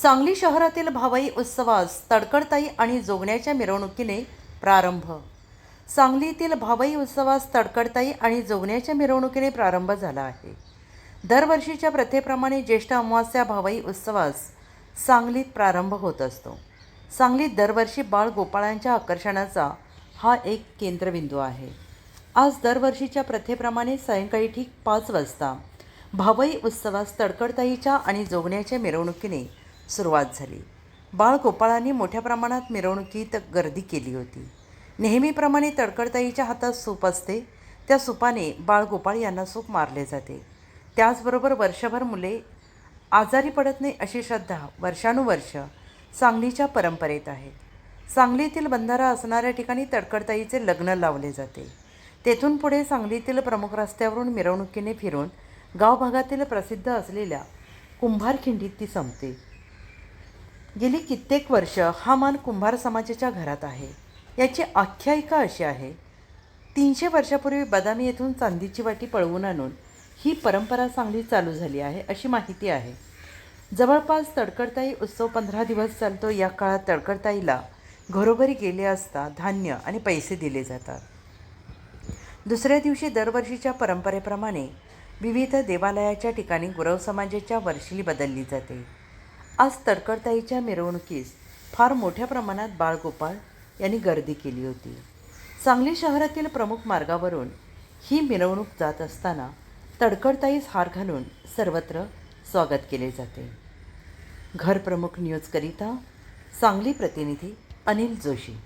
सांगली शहरातील भावई उत्सवास तडकडताई आणि जोगण्याच्या मिरवणुकीने प्रारंभ. सांगलीतील भावई उत्सवास तडकडताई आणि जोगण्याच्या मिरवणुकीने प्रारंभ झाला आहे. दरवर्षीच्या प्रथेप्रमाणे ज्येष्ठ अमावास्या भावई उत्सवास सांगलीत प्रारंभ होत असतो. सांगलीत दरवर्षी बाळगोपाळांच्या आकर्षणाचा हा एक केंद्रबिंदू आहे. आज दरवर्षीच्या प्रथेप्रमाणे सायंकाळी ठीक 5 वाजता भावई उत्सवास तडकडताईच्या आणि जोगण्याच्या मिरवणुकीने सुरुवात झाली. बाळगोपाळांनी मोठ्या प्रमाणात मिरवणुकीत गर्दी केली होती. नेहमीप्रमाणे तडकडताईच्या हातात सूप असते. त्या सुपाने बाळगोपाळ यांना सूप मारले जाते. त्याचबरोबर वर्षभर मुले आजारी पडत नाही अशी श्रद्धा वर्षानुवर्ष सांगलीच्या परंपरेत आहे. सांगलीतील बंधारा असणाऱ्या ठिकाणी तडकडताईचे लग्न लावले जाते. तेथून पुढे सांगलीतील प्रमुख रस्त्यावरून मिरवणुकीने फिरून गावभागातील प्रसिद्ध असलेल्या कुंभारखिंडीत ती संपते. गेली कित्येक वर्ष हा मान कुंभार समाजाच्या घरात आहे. याची आख्यायिका अशी आहे. 300 वर्षापूर्वी बदामी येथून चांदीची वाटी पळवून आणून ही परंपरा सांगलीत चालू झाली आहे अशी माहिती आहे. जवळपास तडकडताई उत्सव 15 दिवस चालतो. या काळात तडकडताईला घरोघरी गेले असता धान्य आणि पैसे दिले जातात. दुसऱ्या दिवशी दरवर्षीच्या परंपरेप्रमाणे विविध देवालयाच्या ठिकाणी गुरव समाजाच्या वर्शिली बदलली जाते. आज तडकडताईच्या मिरवणुकीस फार मोठ्या प्रमाणात बाळगोपाळ यांनी गर्दी केली होती. सांगली शहरातील प्रमुख मार्गावरून ही मिरवणूक जात असताना तडकडताईस हार घालून सर्वत्र स्वागत केले जाते. घरप्रमुख न्यूजकरिता सांगली प्रतिनिधी अनिल जोशी.